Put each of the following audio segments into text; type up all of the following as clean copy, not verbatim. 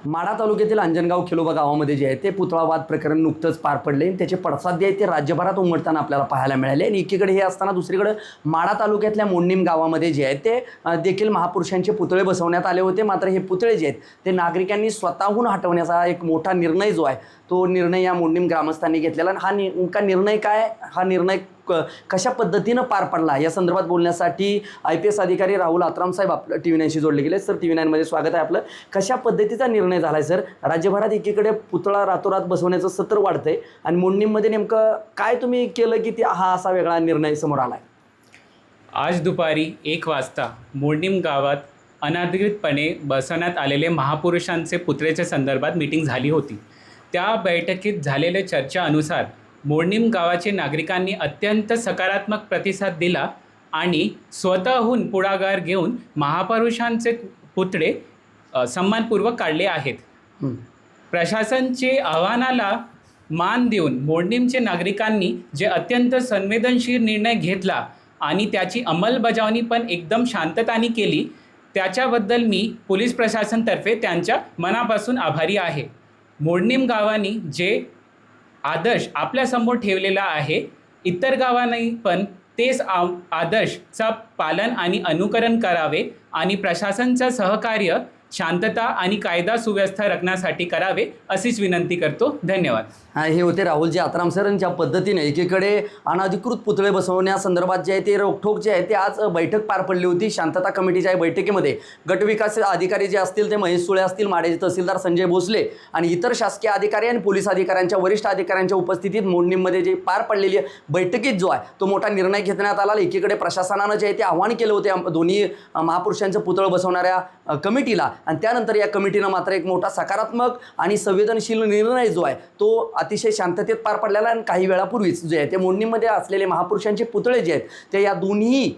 माढा तालुक्यातील अंजनगाव खिलोबा गावामध्ये जे आहे ते पुतळावाद प्रकरण नुकतंच पार पडले. त्याचे पडसाद जे आहे ते राज्यभरात उमटताना आपल्याला पाहायला मिळाले. आणि एकीकडे हे असताना दुसरीकडे माढा तालुक्यातल्या मोडणीम गावामध्ये जे आहे ते देखील महापुरुषांचे पुतळे बसवण्यात आले होते. मात्र हे पुतळे जे आहेत ते नागरिकांनी स्वतःहून हटवण्याचा एक मोठा निर्णय जो आहे तो निर्णय या मोडणीम ग्रामस्थांनी घेतलेला. आणि हा नेमका निर्णय काय, हा निर्णय कशा पद्धतीनं पार पडला या संदर्भात बोलण्यासाठी IPS अधिकारी राहुल आत्राम साहेब आपल्या TV9शी जोडले गेले. सर, TV9मध्ये स्वागत आहे आपलं. कशा पद्धतीचा निर्णय झाला आहे सर? राज्यभरात एकीकडे पुतळा रातोरात बसवण्याचं सत्र वाढतंय आणि मोडणीममध्ये नेमकं काय तुम्ही केलं की हा असा वेगळा निर्णय समोर आला आहे? आज दुपारी 1 वाजता मोडणीम गावात अनधिकृतपणे बसवण्यात आलेले महापुरुषांचे पुतळेच्या संदर्भात मीटिंग झाली होती. त्या बैठकीत झालेल्या चर्चेनुसार मोडणीम गावाचे नागरिकांनी अत्यंत सकारात्मक प्रतिसाद दिला आणि स्वतःहून पुढाकार घेऊन महापुरुषांचे पुतळे सन्मानपूर्वक काढले आहेत. प्रशासनचे आव्हानाला मान देऊन मोडणीमचे नागरिकांनी जे अत्यंत संवेदनशील निर्णय घेतला आणि त्याची अंमलबजावणी पण एकदम शांतताने केली, त्याच्याबद्दल मी पोलीस प्रशासनातर्फे त्यांच्या मनापासून आभारी आहे. मोडणीम गावांनी जे आदर्श आपल्यासमोर ठेवलेला आहे, इतर गावांनी पण तेच आदर्शचा पालन आणि अनुकरण करावे आणि प्रशासनाचं सहकार्य शांतता आणि कायदा सुव्यवस्था राखण्यासाठी करावे अशीच विनंती करतो. धन्यवाद. हे होते राहुलजी आत्राम सर. ज्या पद्धतीने एकीकडे अनधिकृत पुतळे बसवण्यासंदर्भात जे आहे ते रोखठोक जे आहे ते आज बैठक पार पडली होती. शांतता कमिटीच्या बैठकीमध्ये गटविकास अधिकारी जे असतील ते महेश सुळे असतील, माढ्याचे तहसीलदार संजय भोसले आणि इतर शासकीय अधिकारी आणि पोलीस अधिकाऱ्यांच्या वरिष्ठ अधिकाऱ्यांच्या उपस्थितीत मोडणीममध्ये जे पार पडलेली बैठकीत जो आहे तो मोठा निर्णय घेण्यात आला. एकीकडे प्रशासनानं जे आहे ते आव्हान केलं होते दोन्ही महापुरुषांचं पुतळं बसवणाऱ्या कमिटीला आणि त्यानंतर या कमिटीनं मात्र एक मोठा सकारात्मक आणि संवेदनशील निर्णय जो आहे तो अतिशय शांततेत पार पडलेला. आणि काही वेळापूर्वीच जे आहे ते मोडणीमध्ये असलेले महापुरुषांचे पुतळे जे आहेत ते या दोन्ही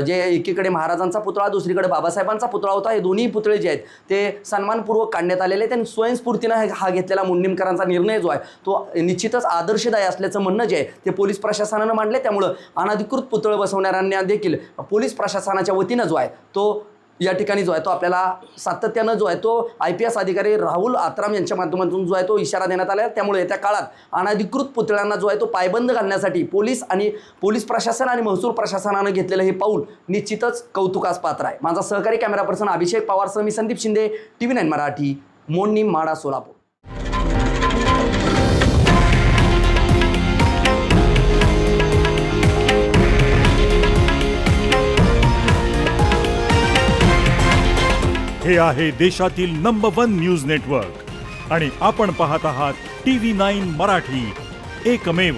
जे एकीकडे महाराजांचा पुतळा दुसरीकडे बाबासाहेबांचा पुतळा होता, हे दोन्ही पुतळे जे आहेत ते सन्मानपूर्वक काढण्यात आलेले आहेत. आणि स्वयंस्फूर्तीनं हा घेतलेला मोडणीमकरांचा निर्णय जो आहे तो निश्चितच आदर्शदायी असल्याचं म्हणणं जे आहे ते पोलीस प्रशासनानं मांडले. त्यामुळं अनधिकृत पुतळे बसवणाऱ्यांना देखील पोलीस प्रशासनाच्या वतीनं जो आहे तो या ठिकाणी जो आहे तो आपल्याला सातत्यानं जो आहे तो IPS अधिकारी राहुल आत्राम यांच्या माध्यमातून जो आहे तो इशारा देण्यात आला आहे. त्यामुळे येत्या काळात अनधिकृत पुतळ्यांना जो आहे तो पायबंद घालण्यासाठी पोलीस प्रशासन आणि महसूल प्रशासनानं घेतलेलं हे पाऊल निश्चितच कौतुकास पात्र आहे. माझा सहकारी कॅमेरा पर्सन अभिषेक पवारसह मी संदीप शिंदे, TV9 मराठी, मोडणीम, माढा, सोलापूर. हे आहे देशातील नंबर 1 न्यूज नेटवर्क आणि आपण पाहत आहात TV9 मराठी, एकमेव.